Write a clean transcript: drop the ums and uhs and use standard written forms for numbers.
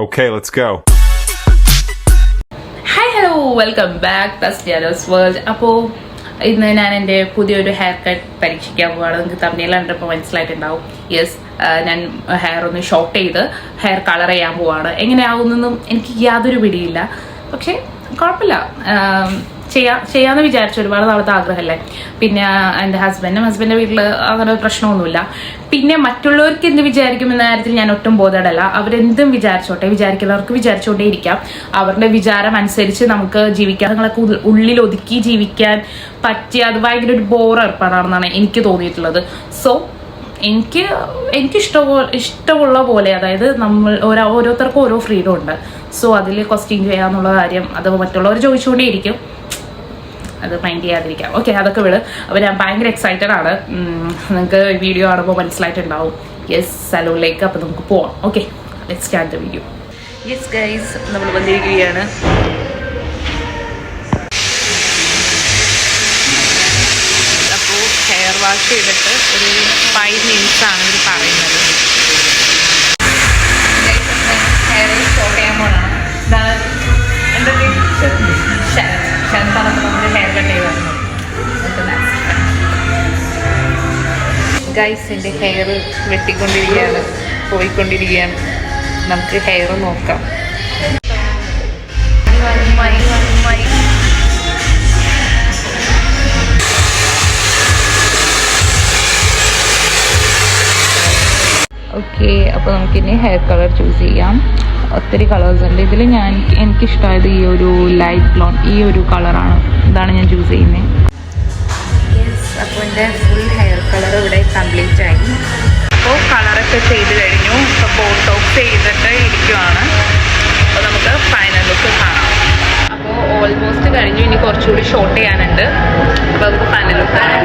Okay, let's go. Hi, hello, welcome back. Tasnia's World. അപ്പോൾ ഇന്ന് ഞാൻ എൻ്റെ പുതിയൊരു ഹെയർ കട്ട് പരീക്ഷിക്കാൻ പോവാണ്. നിങ്ങൾക്ക് തമ്മിൽ കണ്ടപ്പോൾ മനസ്സിലായിട്ടുണ്ടാവും. യെസ്, ഞാൻ ഹെയർ ഒന്ന് ഷോർട്ട് ചെയ്ത് ഹെയർ കളർ ചെയ്യാൻ പോവാണ്. എങ്ങനെയാവുന്നൊന്നും എനിക്ക് യാതൊരു പിടിയില്ല, പക്ഷേ കുഴപ്പമില്ല, ചെയ്യാമെന്ന് വിചാരിച്ചു. ഒരുപാട് നാളത്തെ ആഗ്രഹമല്ലേ. പിന്നെ എൻ്റെ ഹസ്ബൻഡിൻ്റെ വീട്ടിൽ അങ്ങനെ പ്രശ്നമൊന്നുമില്ല. പിന്നെ മറ്റുള്ളവർക്ക് എന്ത് വിചാരിക്കുമെന്ന കാര്യത്തിൽ ഞാൻ ഒട്ടും ബോധേടല്ല. അവരെന്തും വിചാരിക്കുന്നവർക്ക് വിചാരിച്ചുകൊണ്ടേ ഇരിക്കാം. അവരുടെ വിചാരം അനുസരിച്ച് നമുക്ക് ജീവിക്കാൻ, നിങ്ങളൊക്കെ ഉള്ളിൽ ഒതുക്കി ജീവിക്കാൻ പറ്റിയ അത് ഭയങ്കര ഒരു ബോറേർപ്പാടാണെന്നാണ് എനിക്ക് തോന്നിയിട്ടുള്ളത്. സോ എനിക്ക് ഇഷ്ടമുള്ള പോലെ, അതായത് നമ്മൾ ഓരോരുത്തർക്കും ഓരോ ഫ്രീഡം ഉണ്ട്. സോ അതിൽ ക്വസ്റ്റ്യൻ ചെയ്യാന്നുള്ള കാര്യം അത് മറ്റുള്ളവർ ചോദിച്ചുകൊണ്ടേ ഇരിക്കും, അത് മൈൻഡ് ചെയ്യാതിരിക്കാം. ഓക്കെ, അതൊക്കെ വിട്. അപ്പോൾ ഞാൻ ഭയങ്കര എക്സൈറ്റഡ് ആണ്. നിങ്ങൾക്ക് വീഡിയോ കാണുമ്പോൾ മനസ്സിലായിട്ടുണ്ടാവും. യെസ്, സലൂണിലേക്ക് അപ്പോൾ നമുക്ക് പോവാം. Okay, let's start the video. Yes guys, നമ്മൾ വന്നിരിക്കുകയാണ്. അപ്പോൾ ഹെയർ വാഷ് ചെയ്തിട്ട് ഒരു 5 minutes ആണ് ഇവർ പറയുന്നത്. ഹെയർ ഷോർട്ട് ചെയ്യാൻ പോകണം. ഇതാണ് എൻ്റെ ഹെയർ കട്ട് ചെയ്തായിരുന്നു ഗൈസ്. എൻ്റെ ഹെയർ വെട്ടിക്കൊണ്ടിരിക്കുകയാണ്, പോയിക്കൊണ്ടിരിക്കുകയാണ്. നമുക്ക് ഹെയർ നോക്കാം. ഓക്കെ, അപ്പോൾ നമുക്കിനി ഹെയർ കളർ ചൂസ് ചെയ്യാം. ഒത്തിരി കളേഴ്സ് ഉണ്ട്. ഇതിൽ എനിക്കിഷ്ടമായത് ഈ ഒരു ലൈറ്റ് ബ്ലോണ്ട്, ഈ ഒരു കളറാണ്. ഇതാണ് ഞാൻ ചൂസ് ചെയ്യുന്നത്. യെസ്, അപ്പോൾ എൻ്റെ ഫുൾ ഹെയർ കളർ ഇവിടെ കംപ്ലീറ്റ് ആയി. അപ്പോൾ കളറൊക്കെ ചെയ്ത് കഴിഞ്ഞു. ഇപ്പോൾ ബോട്ടോക്സ് ചെയ്തിട്ട് ഇരിക്കുവാണ്. അപ്പോൾ നമുക്ക് ഫൈനൽ ലുക്ക് കാണാം. അപ്പോൾ ഓൾമോസ്റ്റ് കഴിഞ്ഞു. ഇനി കുറച്ചുകൂടി ഷോർട്ട് ചെയ്യാനുണ്ട്. അപ്പോൾ നമുക്ക് ഫൈനൽ ലുക്ക് കാണാം.